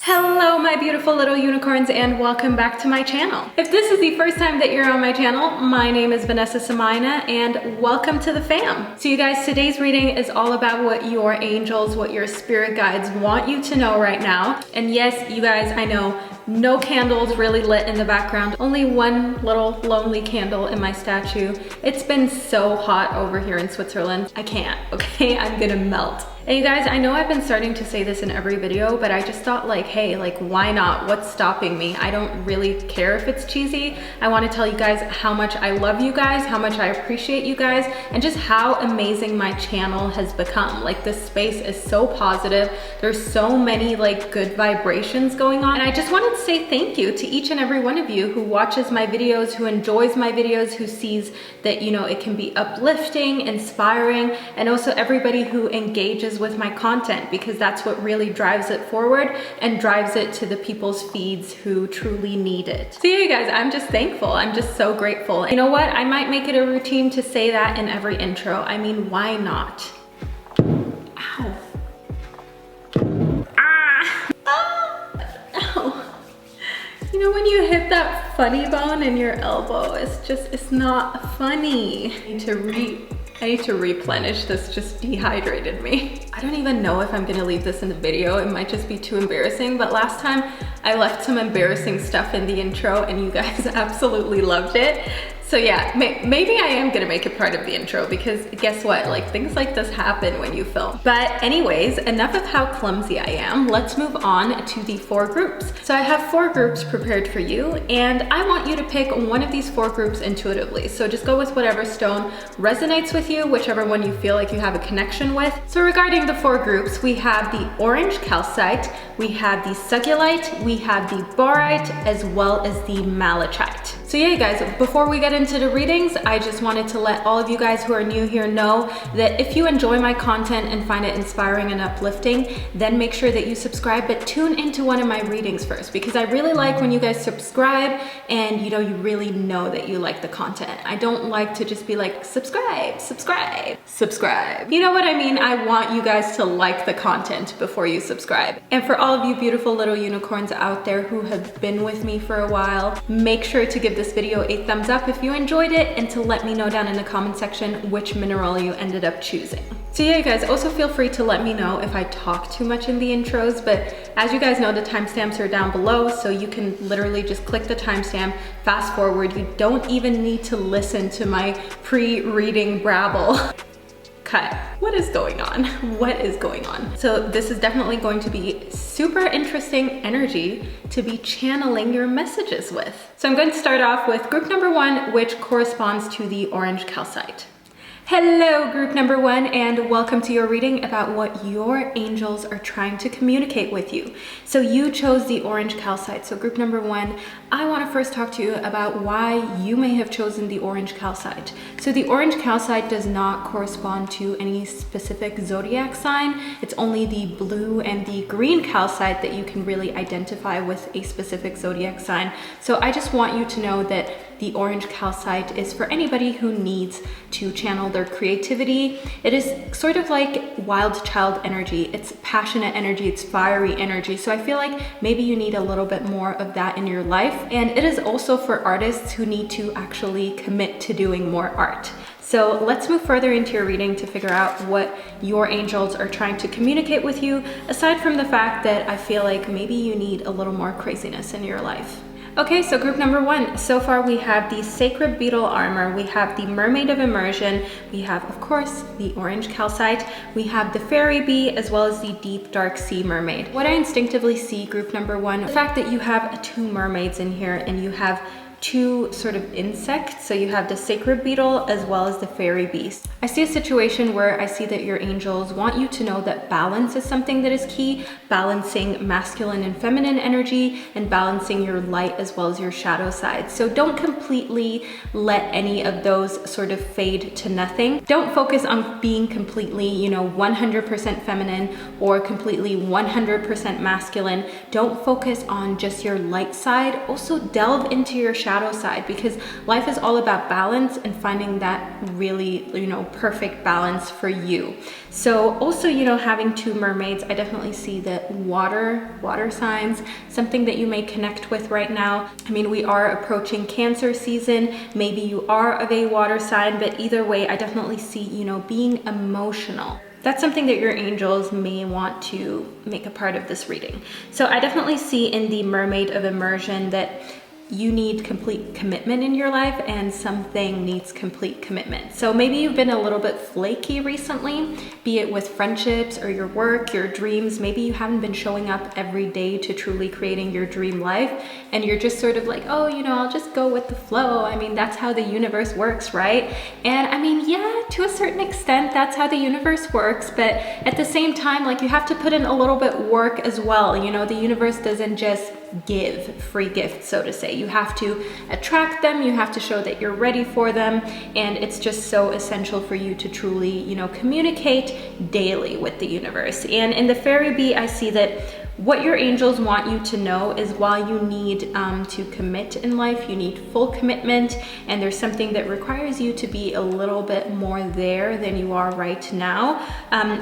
Hello my beautiful little unicorns and welcome back to my channel. If this is the first time that you're on my channel, my name is Vanessa Somuayina and welcome to the fam. So you guys, today's reading is all about what your angels, what your spirit guides want you to know right now. And yes, you guys, I know, no candles really lit in the background, only one little lonely candle in my statue. It's been so hot over here in Switzerland. I can't, okay? I'm gonna melt. And you guys, I know I've been starting to say this in every video, but I just thought like, hey, like why not? What's stopping me? I don't really care if it's cheesy. I want to tell you guys how much I love you guys, how much I appreciate you guys, and just how amazing my channel has become. Like this space is so positive. There's so many like good vibrations going on. And I just wanted to say thank you to each and every one of you who watches my videos, who enjoys my videos, who sees that, you know, it can be uplifting, inspiring, and also everybody who engages with my content, because that's what really drives it forward and drives it to the people's feeds who truly need it. So yeah, you guys, I'm just thankful. I'm just so grateful. You know what? I might make it a routine to say that in every intro. I mean, why not? Ow. Ah. Ow. You know when you hit that funny bone in your elbow, it's not funny. I need to replenish, this just dehydrated me. I don't even know if I'm gonna leave this in the video. It might just be too embarrassing, but last time I left some embarrassing stuff in the intro and you guys absolutely loved it. So yeah, maybe I am gonna make it part of the intro, because guess what? Like things like this happen when you film. But anyways, enough of how clumsy I am. Let's move on to the 4 groups. So I have 4 groups prepared for you, and I want you to pick one of these 4 groups intuitively. So just go with whatever stone resonates with you, whichever one you feel like you have a connection with. So regarding the 4 groups, we have the orange calcite, we have the sugilite, we have the barite, as well as the malachite. So yeah, guys, before we get into the readings, I just wanted to let all of you guys who are new here know that if you enjoy my content and find it inspiring and uplifting, then make sure that you subscribe, but tune into one of my readings first, because I really like when you guys subscribe and you really know that you like the content. I don't like to just be like, subscribe, subscribe, subscribe. You know what I mean? I want you guys to like the content before you subscribe. And for all of you beautiful little unicorns out there who have been with me for a while, make sure to give this video a thumbs up if you enjoyed it, and to let me know down in the comment section which mineral you ended up choosing. So yeah, you guys, also feel free to let me know if I talk too much in the intros, but as you guys know, the timestamps are down below, so you can literally just click the timestamp, fast forward. You don't even need to listen to my pre-reading brabble. Cut. What is going on? What is going on? So this is definitely going to be super interesting energy to be channeling your messages with. So I'm going to start off with group number 1, which corresponds to the orange calcite. Hello, group number 1, and welcome to your reading about what your angels are trying to communicate with you. So you chose the orange calcite. So group number 1, I want to first talk to you about why you may have chosen the orange calcite. So the orange calcite does not correspond to any specific zodiac sign. It's only the blue and the green calcite that you can really identify with a specific zodiac sign. So I just want you to know that the orange calcite is for anybody who needs to channel their creativity. It is sort of like wild child energy. It's passionate energy, it's fiery energy. So I feel like maybe you need a little bit more of that in your life. And it is also for artists who need to actually commit to doing more art. So let's move further into your reading to figure out what your angels are trying to communicate with you, aside from the fact that I feel like maybe you need a little more craziness in your life. Okay, so group number 1, so far we have the sacred beetle armor, we have the mermaid of immersion, we have, of course, the orange calcite, we have the fairy bee, as well as the deep dark sea mermaid. What I instinctively see, group number 1, the fact that you have 2 mermaids in here and you have 2 sort of insects. So you have the sacred beetle as well as the fairy beast. I see a situation where I see that your angels want you to know that balance is something that is key, balancing masculine and feminine energy and balancing your light as well as your shadow side. So don't completely let any of those sort of fade to nothing. Don't focus on being completely, 100% feminine or completely 100% masculine. Don't focus on just your light side. Also delve into your shadow shadow side, because life is all about balance and finding that really, you know, perfect balance for you. So also, you know, having two mermaids, I definitely see that water signs, something that you may connect with right now. I mean, we are approaching Cancer season. Maybe you are of a water sign, but either way, I definitely see, you know, being emotional. That's something that your angels may want to make a part of this reading. So I definitely see in the Mermaid of Immersion that you need complete commitment in your life, and something needs complete commitment. So maybe you've been a little bit flaky recently, be it with friendships or your work, your dreams. Maybe you haven't been showing up every day to truly creating your dream life, and you're just sort of like, oh, you know, I'll just go with the flow. I mean, that's how the universe works, right? And I mean, yeah, to a certain extent, that's how the universe works, but at the same time, like, you have to put in a little bit work as well. You know, the universe doesn't just give free gifts, so to say. You have to attract them, you have to show that you're ready for them, and it's just so essential for you to truly, you know, communicate daily with the universe. And in the Fairy Bee, I see that what your angels want you to know is while you need to commit in life, you need full commitment, and there's something that requires you to be a little bit more there than you are right now.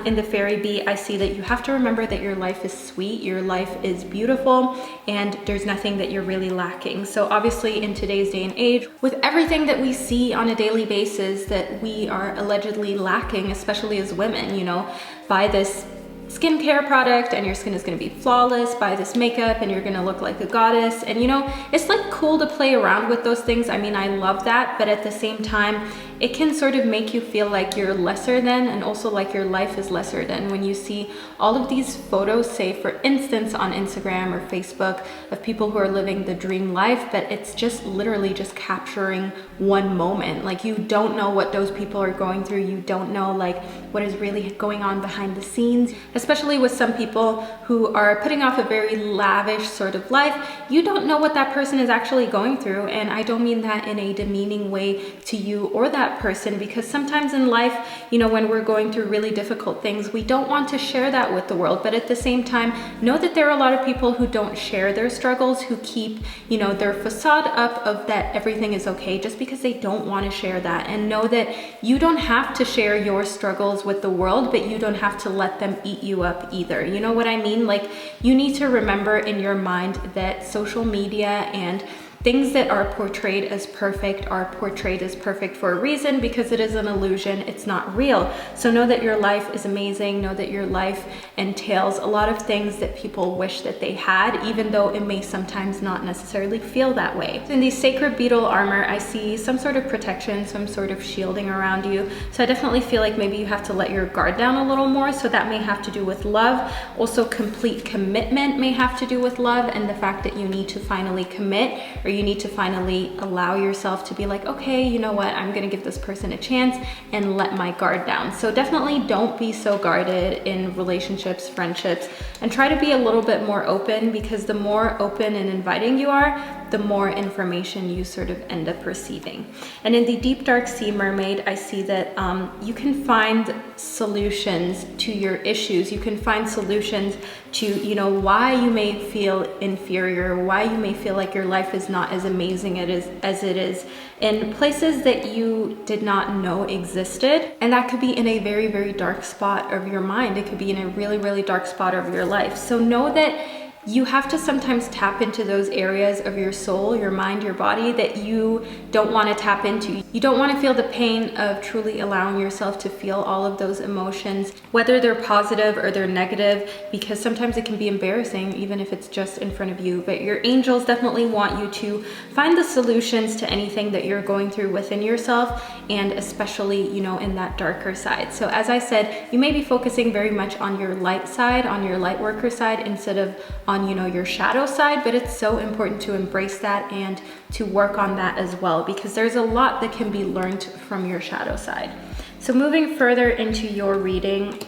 In the Fairy Bee, I see that you have to remember that your life is sweet, your life is beautiful, and there's nothing that you're really lacking. So obviously in today's day and age, with everything that we see on a daily basis that we are allegedly lacking, especially as women, you know, buy this skincare product and your skin is going to be flawless, buy this makeup and you're going to look like a goddess. And you know, it's like cool to play around with those things. I mean, I love that, but at the same time, it can sort of make you feel like you're lesser than, and also like your life is lesser than, when you see all of these photos, say for instance on Instagram or Facebook, of people who are living the dream life, but it's just literally just capturing one moment. Like, you don't know what those people are going through. You don't know like what is really going on behind the scenes, especially with some people who are putting off a very lavish sort of life. You don't know what that person is actually going through. And I don't mean that in a demeaning way to you or that person, because sometimes in life, you know, when we're going through really difficult things, we don't want to share that with the world. But at the same time, know that there are a lot of people who don't share their struggles, who keep, you know, their facade up of that everything is okay, just because they don't want to share that. And know that you don't have to share your struggles with the world, but you don't have to let them eat you up either. You know what I mean? Like, you need to remember in your mind that social media and things that are portrayed as perfect are portrayed as perfect for a reason, because it is an illusion, it's not real. So know that your life is amazing, know that your life entails a lot of things that people wish that they had, even though it may sometimes not necessarily feel that way. In the Sacred Beetle armor, I see some sort of protection, some sort of shielding around you. So I definitely feel like maybe you have to let your guard down a little more. So that may have to do with love. Also, complete commitment may have to do with love, and the fact that you need to finally commit, or you need to finally allow yourself to be like, okay, you know what, I'm gonna give this person a chance and let my guard down. So definitely don't be so guarded in relationships, friendships, and try to be a little bit more open, because the more open and inviting you are, the more information you sort of end up receiving. And in the Deep Dark Sea Mermaid, I see that you can find solutions to your issues. You can find solutions to, you know, why you may feel inferior, why you may feel like your life is not as amazing as it is in places that you did not know existed. And that could be in a very, very dark spot of your mind. It could be in a really, really dark spot of your life. So know that you have to sometimes tap into those areas of your soul, your mind, your body that you don't want to tap into. You don't want to feel the pain of truly allowing yourself to feel all of those emotions, whether they're positive or they're negative, because sometimes it can be embarrassing, even if it's just in front of you. But your angels definitely want you to find the solutions to anything that you're going through within yourself, and especially, you know, in that darker side. So as I said, you may be focusing very much on your light side, on your light worker side, instead of on, you know, your shadow side. But it's so important to embrace that and to work on that as well, because there's a lot that can be learned from your shadow side. So moving further into your reading,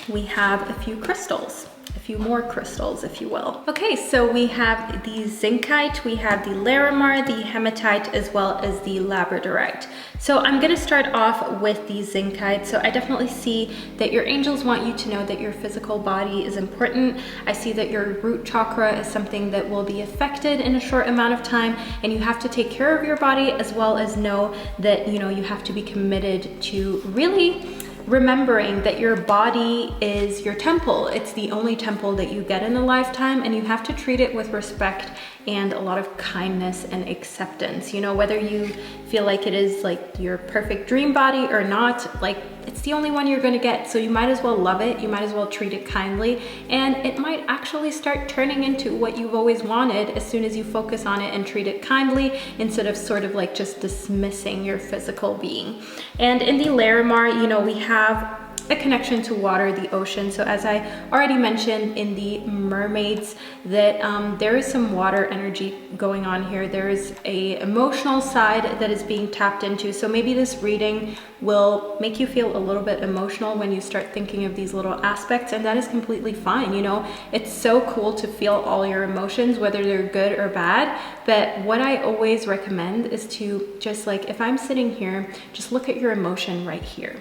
we have a few crystals. a few more crystals, if you will. Okay, so we have the zincite, we have the larimar, the hematite, as well as the labradorite. So I'm gonna start off with the zincite. So I definitely see that your angels want you to know that your physical body is important. I see that your root chakra is something that will be affected in a short amount of time, and you have to take care of your body, as well as know that, you know, you have to be committed to really remembering that your body is your temple. It's the only temple that you get in a lifetime, and you have to treat it with respect and a lot of kindness and acceptance. You know, whether you feel like it is like your perfect dream body or not, like it's the only one you're gonna get. So you might as well love it. You might as well treat it kindly, and it might actually start turning into what you've always wanted as soon as you focus on it and treat it kindly, instead of sort of like just dismissing your physical being. And in the larimar, you know, we have a connection to water, the ocean. So as I already mentioned in the mermaids, that there is some water energy going on here. There is a emotional side that is being tapped into. So maybe this reading will make you feel a little bit emotional when you start thinking of these little aspects, and that is completely fine. You know, it's so cool to feel all your emotions, whether they're good or bad. But what I always recommend is to just, like, if I'm sitting here, just look at your emotion right here.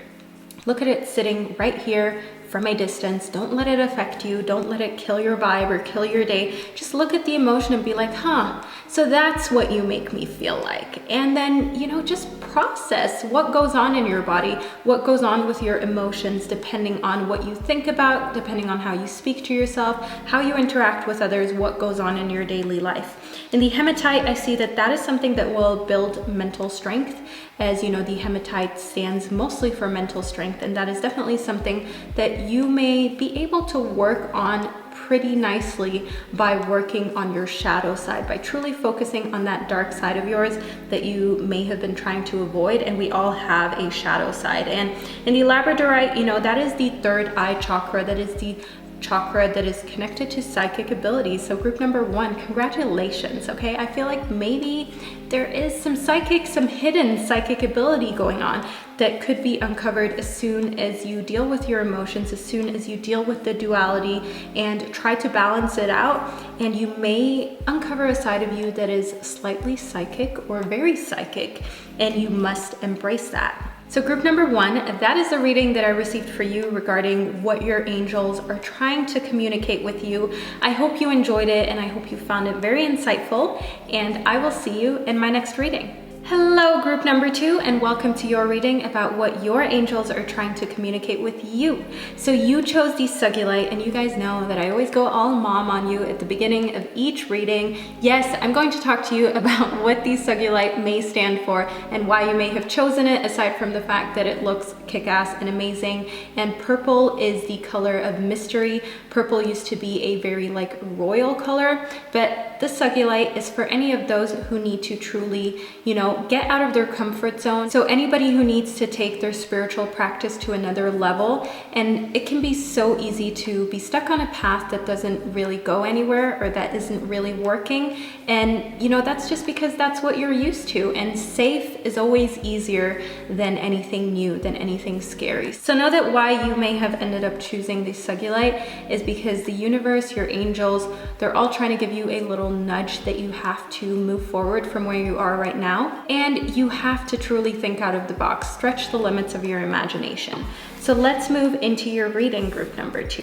Look at it sitting right here from a distance. Don't let it affect you. Don't let it kill your vibe or kill your day. Just look at the emotion and be like, huh, so that's what you make me feel like. And then, you know, just process what goes on in your body, what goes on with your emotions, depending on what you think about, depending on how you speak to yourself, how you interact with others, what goes on in your daily life. In the hematite, I see that that is something that will build mental strength. As you know, the hematite stands mostly for mental strength, and that is definitely something that you may be able to work on pretty nicely by working on your shadow side, by truly focusing on that dark side of yours that you may have been trying to avoid. And we all have a shadow side. And in the labradorite, you know, that is the third eye chakra. That is the chakra that is connected to psychic abilities. So group number 1, congratulations. Okay, I feel like maybe there is some hidden psychic ability going on that could be uncovered as soon as you deal with your emotions, as soon as you deal with the duality and try to balance it out. And you may uncover a side of you that is slightly psychic or very psychic, and you must embrace that. So group number 1, that is the reading that I received for you regarding what your angels are trying to communicate with you. I hope you enjoyed it, and I hope you found it very insightful, and I will see you in my next reading. Hello, group number 2, and welcome to your reading about what your angels are trying to communicate with you. So you chose the Sugilite, and you guys know that I always go all mom on you at the beginning of each reading. Yes, I'm going to talk to you about what the Sugilite may stand for and why you may have chosen it, aside from the fact that it looks kick-ass and amazing. And purple is the color of mystery. Purple used to be a very like royal color, but the Sugilite is for any of those who need to truly, you know, get out of their comfort zone. So anybody who needs to take their spiritual practice to another level. And it can be so easy to be stuck on a path that doesn't really go anywhere, or that isn't really working. And you know, that's just because that's what you're used to, and safe is always easier than anything new, than anything scary. So know that why you may have ended up choosing the Sugilite is because the universe, your angels, they're all trying to give you a little nudge that you have to move forward from where you are right now. And you have to truly think out of the box, stretch the limits of your imagination. So let's move into your reading, group number 2.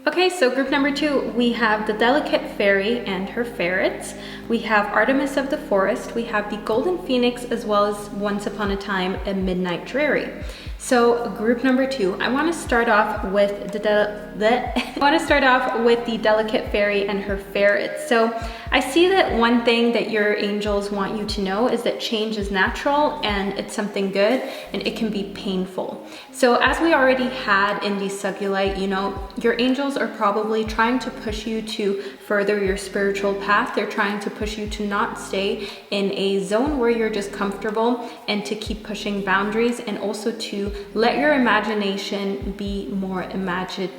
Okay, so group number 2, we have the delicate fairy and her ferrets. We have Artemis of the forest. We have the golden phoenix, as well as once upon a time, a midnight dreary. So group number 2, I want to start off with the delicate fairy and her ferrets. So I see that one thing that your angels want you to know is that change is natural, and it's something good, and it can be painful. So as we already had in the Sugilite, you know, your angels are probably trying to push you to further your spiritual path. They're trying to push you to not stay in a zone where you're just comfortable, and to keep pushing boundaries, and also to let your imagination be more imaginative,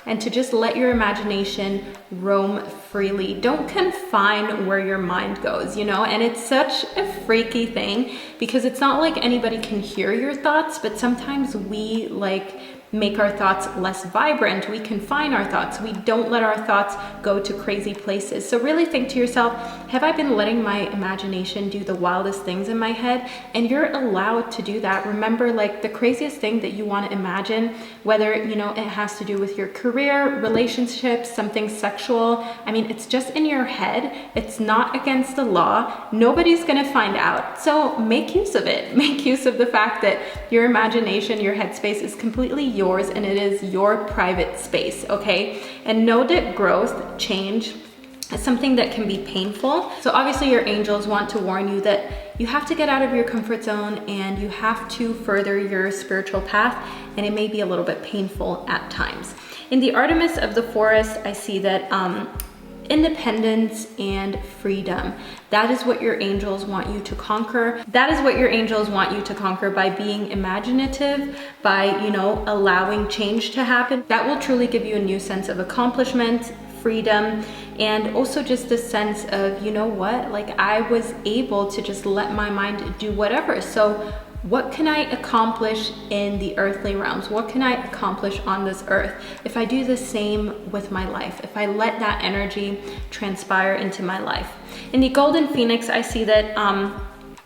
and to just let your imagination roam freely. Don't confine where your mind goes, you know? And it's such a freaky thing, because it's not like anybody can hear your thoughts, but sometimes we like make our thoughts less vibrant. We confine our thoughts. We don't let our thoughts go to crazy places. So really think to yourself, have I been letting my imagination do the wildest things in my head? And you're allowed to do that. Remember, like, the craziest thing that you want to imagine, whether, you know, it has to do with your career, relationships, something sexual. I mean, it's just in your head. It's not against the law. Nobody's going to find out. So make use of it. Make use of the fact that your imagination, your headspace is completely yours and it is your private space, okay? And know that growth, change, is something that can be painful. So obviously your angels want to warn you that you have to get out of your comfort zone and you have to further your spiritual path, and it may be a little bit painful at times. In the Artemis of the Forest, I see that independence and freedom. That is what your angels want you to conquer. That is what your angels want you to conquer by being imaginative, by, you know, allowing change to happen. That will truly give you a new sense of accomplishment, freedom, and also just a sense of, you know what, like, I was able to just let my mind do whatever. So what can I accomplish in the earthly realms? What can I accomplish on this earth if I do the same with my life? If I let that energy transpire into my life. In the Golden Phoenix, I see that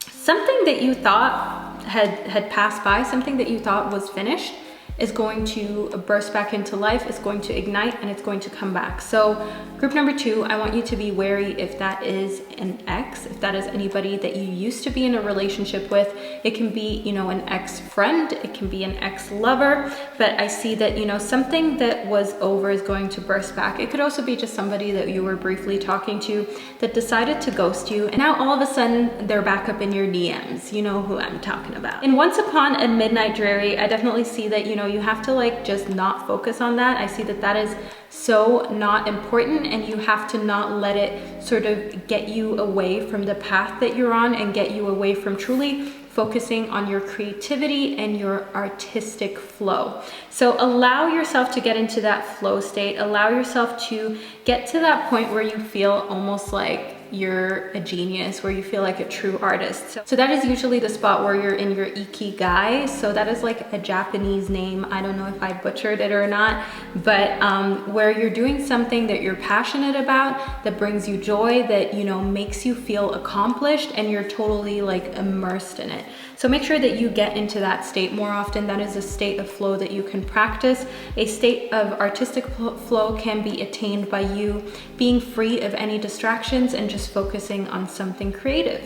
something that you thought had passed by, something that you thought was finished, is going to burst back into life, is going to ignite, and it's going to come back. So group number 2, I want you to be wary if that is an ex, if that is anybody that you used to be in a relationship with. It can be, you know, an ex-friend, it can be an ex-lover, but I see that, you know, something that was over is going to burst back. It could also be just somebody that you were briefly talking to that decided to ghost you, and now all of a sudden they're back up in your DMs. You know who I'm talking about. And Once Upon a Midnight Dreary, I definitely see that, you know, you have to like just not focus on that. I see that that is so not important, and you have to not let it sort of get you away from the path that you're on and get you away from truly focusing on your creativity and your artistic flow. So allow yourself to get into that flow state. Allow yourself to get to that point where you feel almost like you're a genius, where you feel like a true artist. So that is usually the spot where you're in your ikigai. So that is like a Japanese name. I don't know if I butchered it or not, but where you're doing something that you're passionate about, that brings you joy, that, you know, makes you feel accomplished, and you're totally like immersed in it. So make sure that you get into that state more often. That is a state of flow that you can practice. A state of artistic flow can be attained by you being free of any distractions and just focusing on something creative.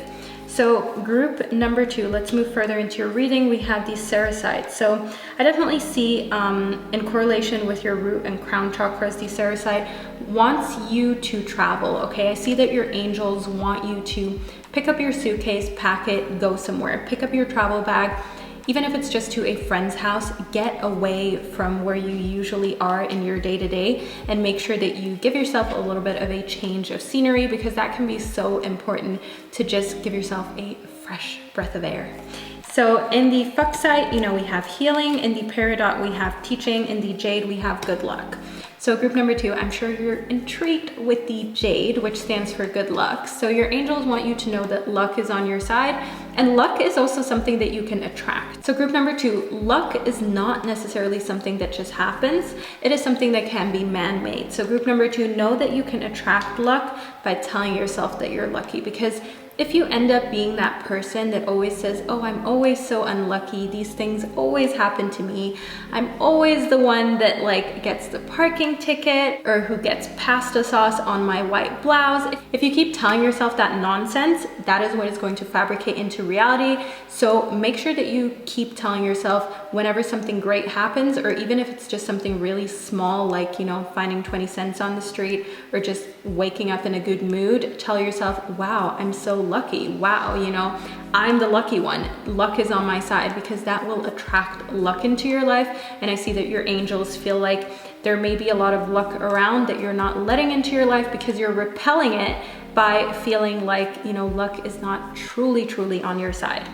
So group number 2, let's move further into your reading. We have these Sarasites. So I definitely see in correlation with your root and crown chakras, the Sarasite wants you to travel, okay? I see that your angels want you to pick up your suitcase, pack it, go somewhere. Pick up your travel bag, even if it's just to a friend's house. Get away from where you usually are in your day-to-day, and make sure that you give yourself a little bit of a change of scenery, because that can be so important to just give yourself a fresh breath of air. So in the Fuchsite, you know, we have healing. In the Peridot, we have teaching. In the Jade, we have good luck. So group number 2, I'm sure you're intrigued with the Jade, which stands for good luck. So your angels want you to know that luck is on your side, and luck is also something that you can attract. So group number 2, luck is not necessarily something that just happens. It is something that can be man-made. So group number 2, know that you can attract luck by telling yourself that you're lucky, because if you end up being that person that always says, oh, I'm always so unlucky, these things always happen to me, I'm always the one that like gets the parking ticket, or who gets pasta sauce on my white blouse. If you keep telling yourself that nonsense, that is what is going to fabricate into reality. So make sure that you keep telling yourself whenever something great happens, or even if it's just something really small, like, you know, finding 20 cents on the street, or just waking up in a good mood, tell yourself, wow, I'm so lucky. Wow, you know, I'm the lucky one. Luck is on my side, because that will attract luck into your life. And I see that your angels feel like there may be a lot of luck around that you're not letting into your life, because you're repelling it by feeling like, you know, luck is not truly on your side.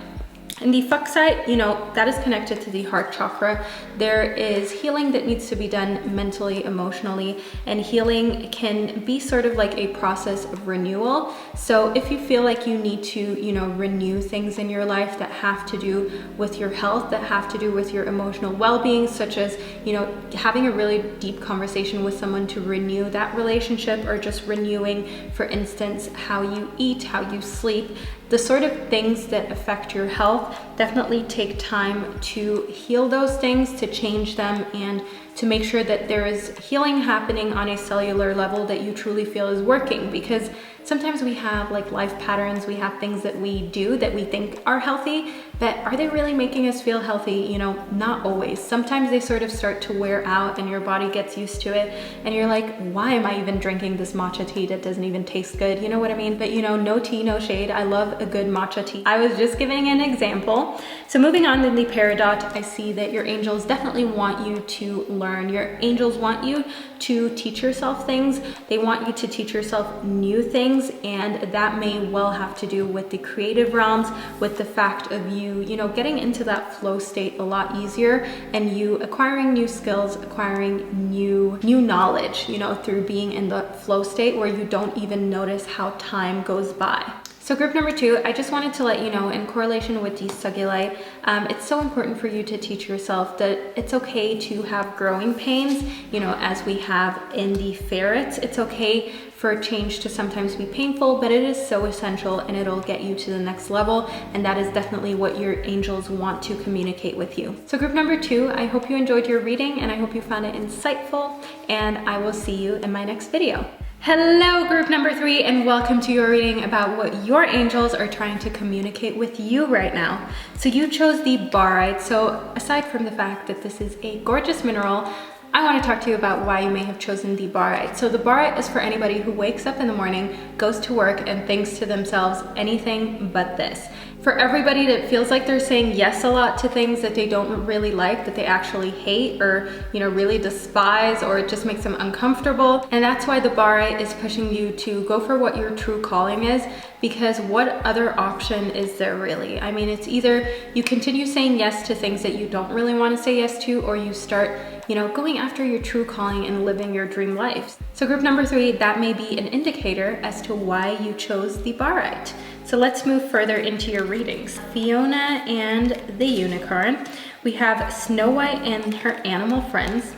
And the Calcite, you know, that is connected to the heart chakra. There is healing that needs to be done mentally, emotionally, and healing can be sort of like a process of renewal. So if you feel like you need to, you know, renew things in your life that have to do with your health, that have to do with your emotional well-being, such as, you know, having a really deep conversation with someone to renew that relationship, or just renewing, for instance, how you eat, how you sleep, the sort of things that affect your health, definitely take time to heal those things, to change them, and to make sure that there is healing happening on a cellular level that you truly feel is working. Because sometimes we have like life patterns, we have things that we do that we think are healthy, but are they really making us feel healthy? You know, not always. Sometimes they sort of start to wear out and your body gets used to it and you're like, why am I even drinking this matcha tea that doesn't even taste good? You know what I mean? But you know, no tea, no shade. I love a good matcha tea. I was just giving an example. So moving on to the peridot, I see that your angels definitely want you to learn. Your angels want you to teach yourself things. They want you to teach yourself new things, and that may well have to do with the creative realms, with the fact of you know, getting into that flow state a lot easier, and you acquiring new skills, acquiring new knowledge, you know, through being in the flow state where you don't even notice how time goes by. So group number 2, I just wanted to let you know, in correlation with the Sugilite, it's so important for you to teach yourself that it's okay to have growing pains, you know, as we have in the ferrets. It's okay for change to sometimes be painful, but it is so essential and it'll get you to the next level. And that is definitely what your angels want to communicate with you. So group number 2, I hope you enjoyed your reading and I hope you found it insightful, and I will see you in my next video. Hello group number 3, and welcome to your reading about what your angels are trying to communicate with you right now. So you chose the Barite. So aside from the fact that this is a gorgeous mineral, I want to talk to you about why you may have chosen the Barite. So the Barite is for anybody who wakes up in the morning, goes to work, and thinks to themselves, anything but this. For everybody that feels like they're saying yes a lot to things that they don't really like, that they actually hate, or, you know, really despise, or it just makes them uncomfortable. And that's why the Barite is pushing you to go for what your true calling is, because what other option is there really? I mean, it's either you continue saying yes to things that you don't really want to say yes to, or you start, you know, going after your true calling and living your dream life. So group number 3, that may be an indicator as to why you chose the Barite. So let's move further into your readings. Fiona and the Unicorn. We have Snow White and her animal friends.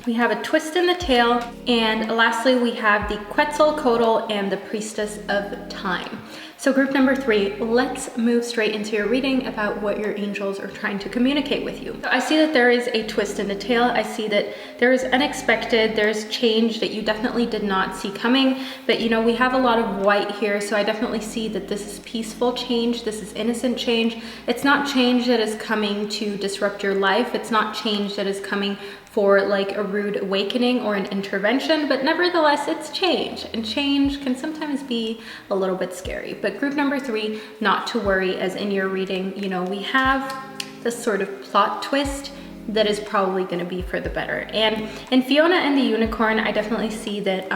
We have a twist in the tail. And lastly, we have the Quetzalcoatl and the Priestess of Time. So group number 3, let's move straight into your reading about what your angels are trying to communicate with you. So I see that there is a twist in the tail. I see that there is unexpected, there's change that you definitely did not see coming, but you know, we have a lot of white here, so I definitely see that this is peaceful change, this is innocent change. It's not change that is coming to disrupt your life. It's not change that is coming for like a rude awakening or an intervention, but nevertheless, it's change, and change can sometimes be a little bit scary. But group number 3, not to worry, as in your reading, you know, we have this sort of plot twist that is probably going to be for the better. And in Fiona and the Unicorn, I definitely see that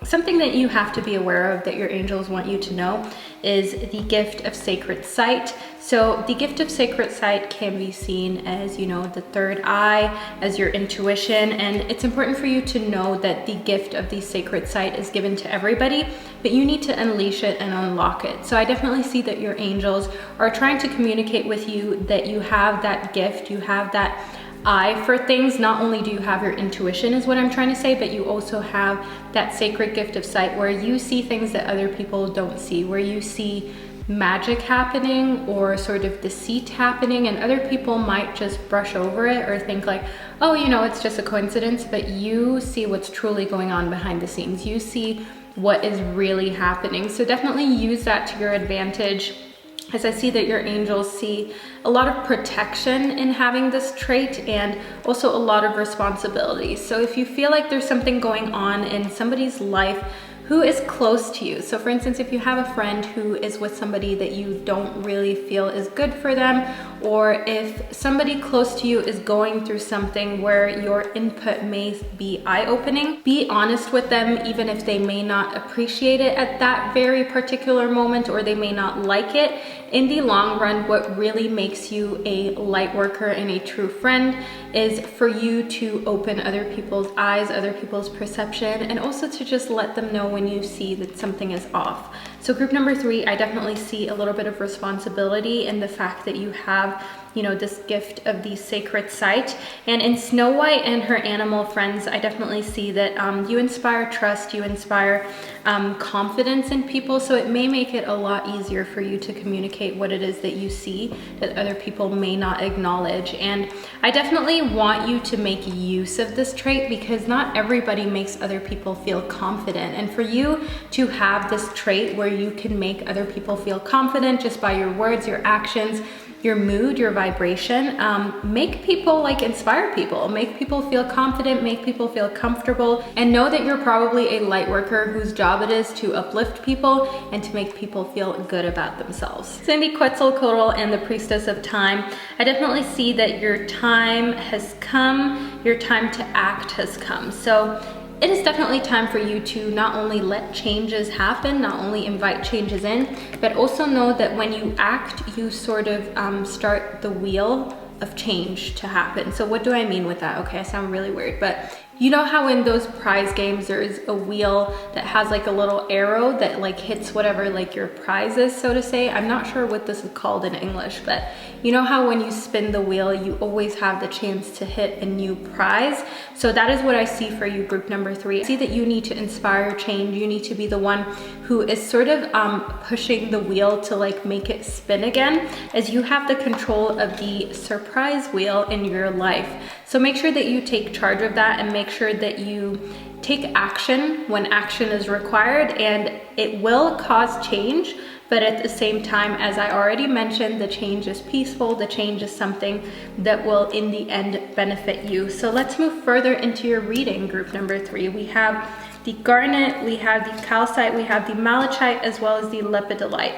something that you have to be aware of, that your angels want you to know, is the gift of sacred sight. So the gift of sacred sight can be seen as, you know, the third eye, as your intuition. And it's important for you to know that the gift of the sacred sight is given to everybody, but you need to unleash it and unlock it. So I definitely see that your angels are trying to communicate with you that you have that gift, you have that eye for things. Not only do you have your intuition, is what I'm trying to say, but you also have that sacred gift of sight where you see things that other people don't see, where you see magic happening or sort of deceit happening, and other people might just brush over it or think like, oh, you know, it's just a coincidence, but you see what's truly going on behind the scenes. You see what is really happening. So definitely use that to your advantage, as I see that your angels see a lot of protection in having this trait, and also a lot of responsibility. So if you feel like there's something going on in somebody's life who is close to you, so for instance, if you have a friend who is with somebody that you don't really feel is good for them, or if somebody close to you is going through something where your input may be eye-opening, be honest with them, even if they may not appreciate it at that very particular moment, or they may not like it. In the long run, what really makes you a light worker and a true friend is for you to open other people's eyes, other people's perception, and also to just let them know when you see that something is off. So group number 3, I definitely see a little bit of responsibility in the fact that you have, you know, this gift of the sacred site. And in Snow White and her animal friends, I definitely see that you inspire trust, you inspire confidence in people. So it may make it a lot easier for you to communicate what it is that you see that other people may not acknowledge. And I definitely want you to make use of this trait, because not everybody makes other people feel confident. And for you to have this trait where you can make other people feel confident just by your words, your actions, your mood, your vibration, make people, like, inspire people, make people feel confident, make people feel comfortable, and know that you're probably a light worker whose job it is to uplift people and to make people feel good about themselves. So in the Quetzalcoatl and the Priestess of Time, I definitely see that your time has come, your time to act has come. So it is definitely time for you to not only let changes happen, not only invite changes in, but also know that when you act, you sort of start the wheel of change to happen. So what do I mean with that? Okay, I sound really weird, but you know how in those prize games there's a wheel that has like a little arrow that like hits whatever like your prize is, so to say. I'm not sure what this is called in English, but you know how when you spin the wheel, you always have the chance to hit a new prize. So that is what I see for you, group number 3. I see that you need to inspire change. You need to be the one who is sort of pushing the wheel to like make it spin again, as you have the control of the surprise wheel in your life. So make sure that you take charge of that, and make sure that you take action when action is required, and it will cause change. But at the same time, as I already mentioned, the change is peaceful. The change is something that will in the end benefit you. So let's move further into your reading, group number 3. We have the garnet, we have the calcite, we have the malachite, as well as the lepidolite.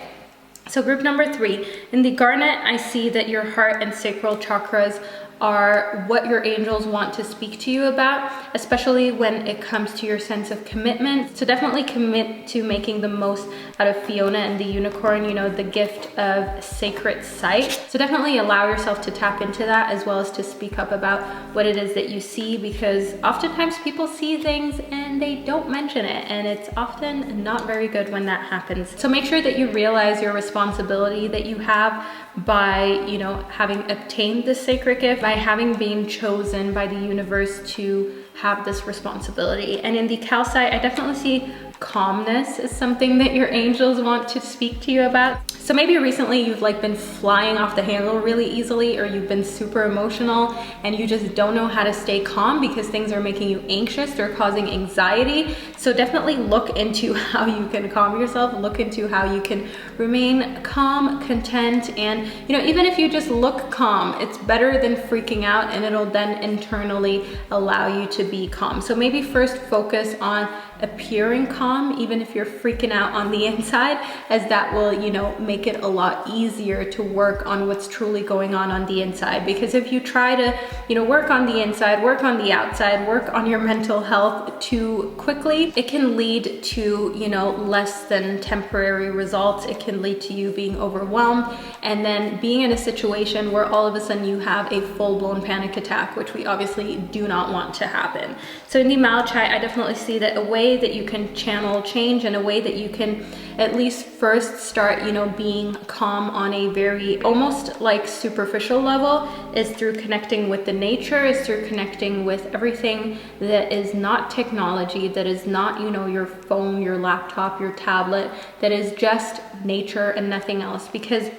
So group number 3, in the garnet, I see that your heart and sacral chakras are what your angels want to speak to you about, especially when it comes to your sense of commitment. So definitely commit to making the most out of Fiona and the unicorn, you know, the gift of sacred sight. So definitely allow yourself to tap into that, as well as to speak up about what it is that you see, because oftentimes people see things and they don't mention it, and it's often not very good when that happens. So make sure that you realize your responsibility that you have by, you know, having obtained this sacred gift, by having been chosen by the universe to have this responsibility. And in the calcite, I definitely see calmness is something that your angels want to speak to you about. So maybe recently you've like been flying off the handle really easily, or you've been super emotional and you just don't know how to stay calm because things are making you anxious or causing anxiety. So definitely look into how you can calm yourself, look into how you can remain calm, content, and you know, even if you just look calm, it's better than freaking out, and it'll then internally allow you to be calm. So maybe first focus on appearing calm, even if you're freaking out on the inside, as that will, you know, make it a lot easier to work on what's truly going on the inside. Because if you try to, you know, work on the inside, work on the outside, work on your mental health too quickly, it can lead to, you know, less than temporary results. It can lead to you being overwhelmed and then being in a situation where all of a sudden you have a full-blown panic attack, which we obviously do not want to happen. So in the malachite, I definitely see that a way that you can channel change, and a way that you can at least first start, you know, being calm on a very almost like superficial level, is through connecting with the nature, is through connecting with everything that is not technology, that is not, you know, your phone, your laptop, your tablet, that is just nature and nothing else. Because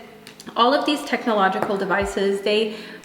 all of these technological devices,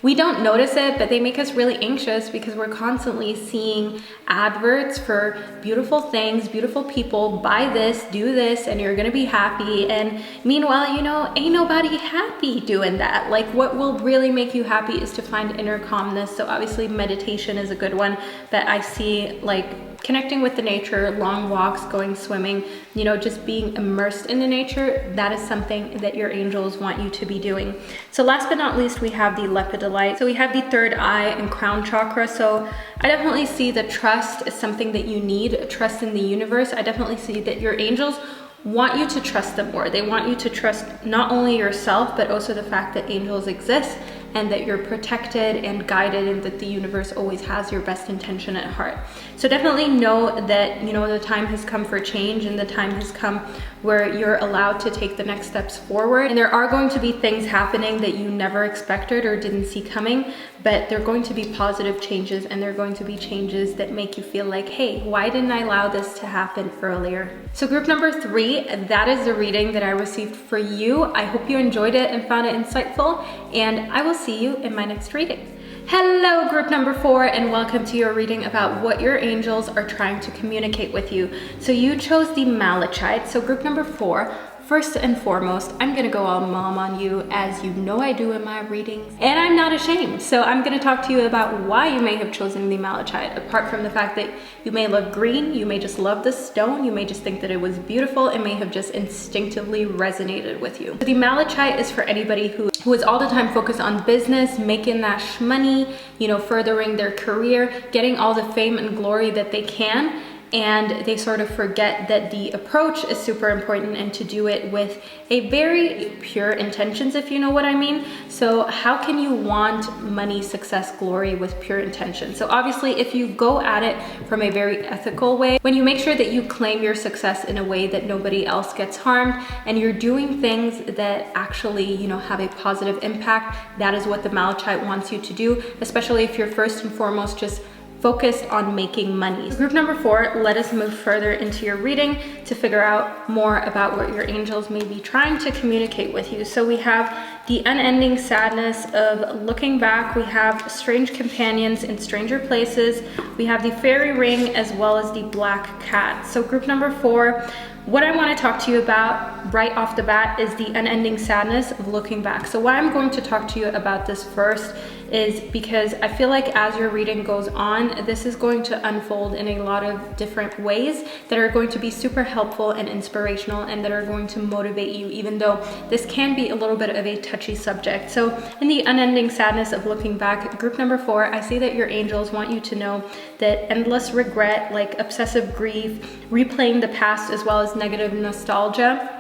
we don't notice it, but they make us really anxious because we're constantly seeing adverts for beautiful things, beautiful people, buy this, do this, and you're gonna be happy. And meanwhile, you know, ain't nobody happy doing that. Like, what will really make you happy is to find inner calmness. So obviously meditation is a good one, but I see like connecting with the nature, long walks, going swimming, you know, just being immersed in the nature, that is something that your angels want you to be doing. So last but not least, we have the lepidolite. So we have the third eye and crown chakra. So I definitely see the trust is something that you need, trust in the universe. I definitely see that your angels want you to trust them more. They want you to trust not only yourself, but also the fact that angels exist and that you're protected and guided and that the universe always has your best intention at heart. So definitely know that, you know, the time has come for change and the time has come where you're allowed to take the next steps forward. And there are going to be things happening that you never expected or didn't see coming, but they're going to be positive changes, and they're going to be changes that make you feel like, hey, why didn't I allow this to happen earlier? So group number 3, that is the reading that I received for you. I hope you enjoyed it and found it insightful, and I will see you in my next reading. Hello, group number 4, and welcome to your reading about what your angels are trying to communicate with you. So you chose the Malachite. So group number 4, first and foremost, I'm gonna go all mom on you, as you know I do in my readings, and I'm not ashamed. So I'm gonna talk to you about why you may have chosen the Malachite. Apart from the fact that you may love green, you may just love the stone, you may just think that it was beautiful, it may have just instinctively resonated with you. The Malachite is for anybody who is all the time focused on business, making that money, you know, furthering their career, getting all the fame and glory that they can, and they sort of forget that the approach is super important and to do it with a very pure intentions, if you know what I mean. So how can you want money, success, glory with pure intention? So obviously if you go at it from a very ethical way, when you make sure that you claim your success in a way that nobody else gets harmed, and you're doing things that actually, you know, have a positive impact, that is what the Malachite wants you to do, especially if you're first and foremost just focused on making money. Group number 4, let us move further into your reading to figure out more about what your angels may be trying to communicate with you. So we have the unending sadness of looking back, we have strange companions in stranger places, we have the fairy ring, as well as the black cat. So group number 4, what I want to talk to you about right off the bat is the unending sadness of looking back. So why I'm going to talk to you about this first is because I feel like as your reading goes on, this is going to unfold in a lot of different ways that are going to be super helpful and inspirational, and that are going to motivate you, even though this can be a little bit of a touchy subject. So in the unending sadness of looking back, group number 4, I see that your angels want you to know that endless regret, like obsessive grief, replaying the past, as well as negative nostalgia,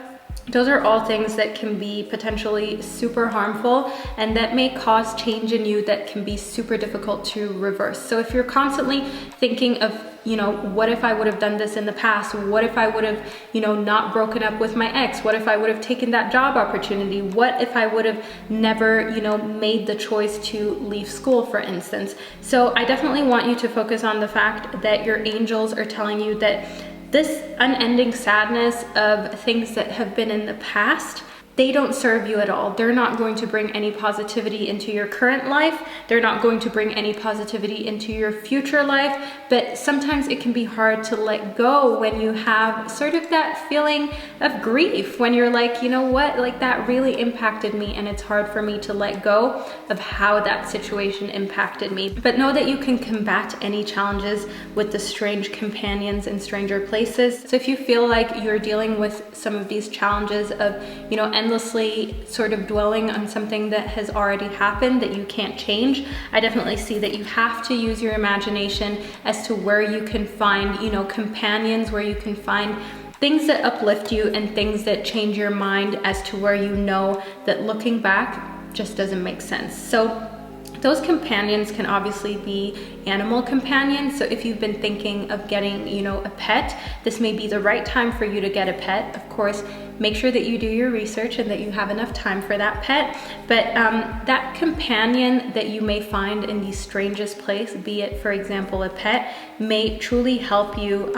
those are all things that can be potentially super harmful and that may cause change in you that can be super difficult to reverse. So if you're constantly thinking of, you know, what if I would have done this in the past? What if I would have, you know, not broken up with my ex? What if I would have taken that job opportunity? What if I would have never, you know, made the choice to leave school, for instance? So I definitely want you to focus on the fact that your angels are telling you that this unending sadness of things that have been in the past, they don't serve you at all. They're not going to bring any positivity into your current life. They're not going to bring any positivity into your future life. But sometimes it can be hard to let go when you have sort of that feeling of grief, when you're like, you know what, like that really impacted me, and it's hard for me to let go of how that situation impacted me. But know that you can combat any challenges with the strange companions in stranger places. So if you feel like you're dealing with some of these challenges of, you know, endlessly sort of dwelling on something that has already happened that you can't change, I definitely see that you have to use your imagination as to where you can find, you know, companions, where you can find things that uplift you and things that change your mind as to where you know that looking back just doesn't make sense. So those companions can obviously be animal companions. So if you've been thinking of getting, you know, a pet, this may be the right time for you to get a pet. Of course, make sure that you do your research and that you have enough time for that pet. But that companion that you may find in the strangest place, be it, for example, a pet, may truly help you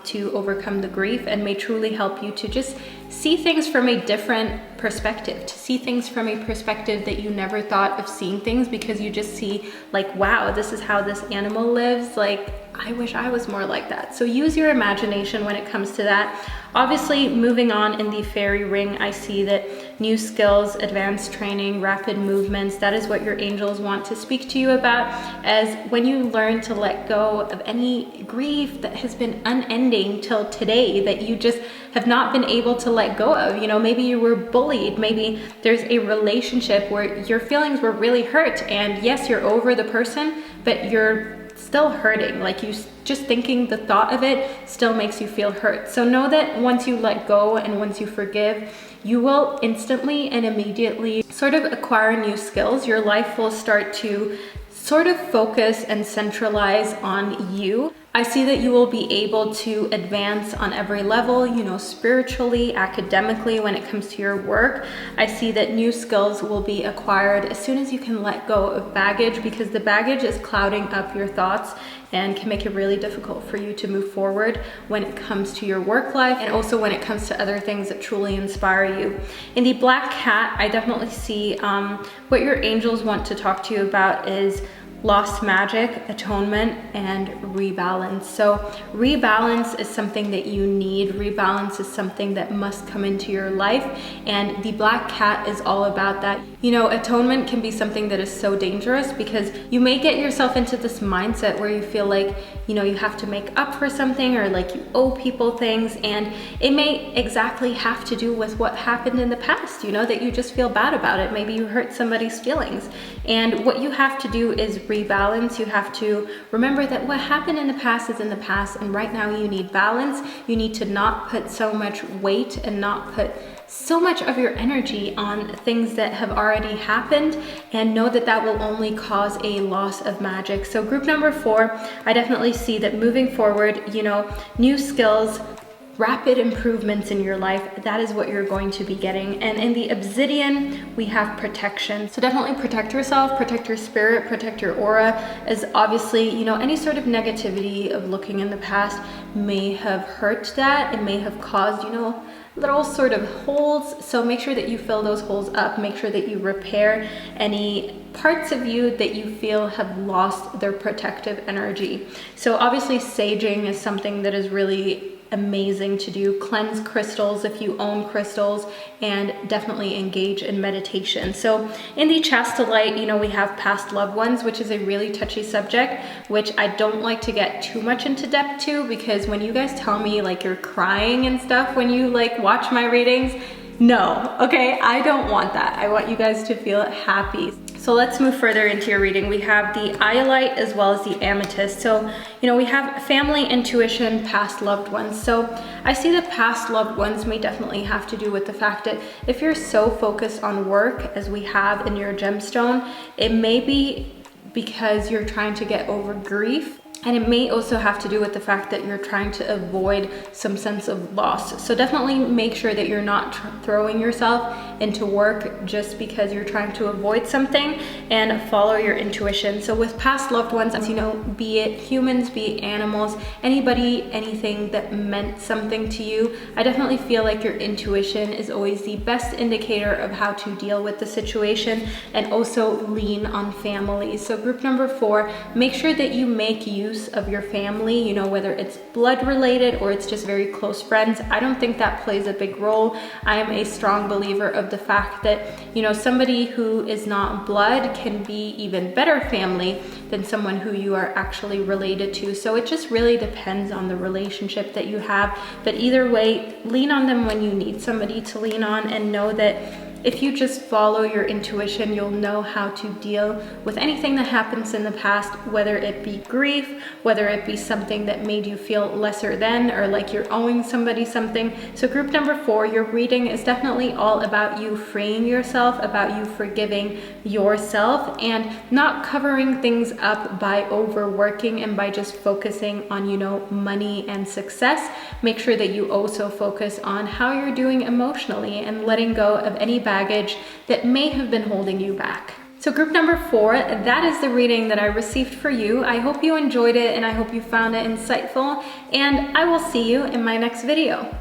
to overcome the grief, and may truly help you to just see things from a different perspective, to see things from a perspective that you never thought of seeing things, because you just see like, wow, this is how this animal lives, like, I wish I was more like that. So use your imagination when it comes to that. Obviously, moving on in the fairy ring, I see that new skills, advanced training, rapid movements, that is what your angels want to speak to you about, as when you learn to let go of any grief that has been unending till today, that you just have not been able to let go of. You know, maybe you were bullied, maybe there's a relationship where your feelings were really hurt, and yes, you're over the person, but you're still hurting. Like, you just thinking the thought of it still makes you feel hurt. So know that once you let go and once you forgive, you will instantly and immediately sort of acquire new skills. Your life will start to sort of focus and centralize on you. I see that you will be able to advance on every level, you know, spiritually, academically, when it comes to your work. I see that new skills will be acquired as soon as you can let go of baggage, because the baggage is clouding up your thoughts and can make it really difficult for you to move forward when it comes to your work life, and also when it comes to other things that truly inspire you. In the black cat, I definitely see what your angels want to talk to you about is lost magic, atonement, and rebalance. So rebalance is something that you need. Rebalance is something that must come into your life, and the black cat is all about that. You know, atonement can be something that is so dangerous, because you may get yourself into this mindset where you feel like, you know, you have to make up for something, or like you owe people things, and it may exactly have to do with what happened in the past, you know, that you just feel bad about it. Maybe you hurt somebody's feelings, and what you have to do is rebalance. You have to remember that what happened in the past is in the past, and right now you need balance. You need to not put so much weight and not put so much of your energy on things that have already happened, and know that that will only cause a loss of magic. So group number 4, I definitely see that moving forward, you know, new skills, rapid improvements in your life, that is what you're going to be getting. And in the obsidian, we have protection. So definitely protect yourself, protect your spirit, protect your aura, as obviously, you know, any sort of negativity of looking in the past may have hurt that. It may have caused, you know, little sort of holes. So make sure that you fill those holes up. Make sure that you repair any parts of you that you feel have lost their protective energy. So obviously saging is something that is really amazing to do. Cleanse crystals if you own crystals, and definitely engage in meditation. So in the chastolite, you know, we have past loved ones, which is a really touchy subject, which I don't like to get too much into depth to, because when you guys tell me like you're crying and stuff when you like watch my readings, no, okay, I don't want that. I want you guys to feel happy. So let's move further into your reading. We have the iolite as well as the amethyst. So, you know, we have family, intuition, past loved ones. So I see that past loved ones may definitely have to do with the fact that if you're so focused on work as we have in your gemstone, it may be because you're trying to get over grief. And it may also have to do with the fact that you're trying to avoid some sense of loss. So definitely make sure that you're not throwing yourself into work just because you're trying to avoid something, and follow your intuition. So with past loved ones, you know, be it humans, be it animals, anybody, anything that meant something to you, I definitely feel like your intuition is always the best indicator of how to deal with the situation, and also lean on family. So group number 4, make sure that you make use of your family, you know, whether it's blood related or it's just very close friends. I don't think that plays a big role. I am a strong believer of the fact that, you know, somebody who is not blood can be even better family than someone who you are actually related to. So it just really depends on the relationship that you have. But either way, lean on them when you need somebody to lean on, and know that if you just follow your intuition, you'll know how to deal with anything that happens in the past, whether it be grief, whether it be something that made you feel lesser than, or like you're owing somebody something. So group number 4, your reading is definitely all about you freeing yourself, about you forgiving yourself, and not covering things up by overworking and by just focusing on, you know, money and success. Make sure that you also focus on how you're doing emotionally and letting go of any baggage that may have been holding you back. So group number 4, that is the reading that I received for you. I hope you enjoyed it, and I hope you found it insightful, and I will see you in my next video.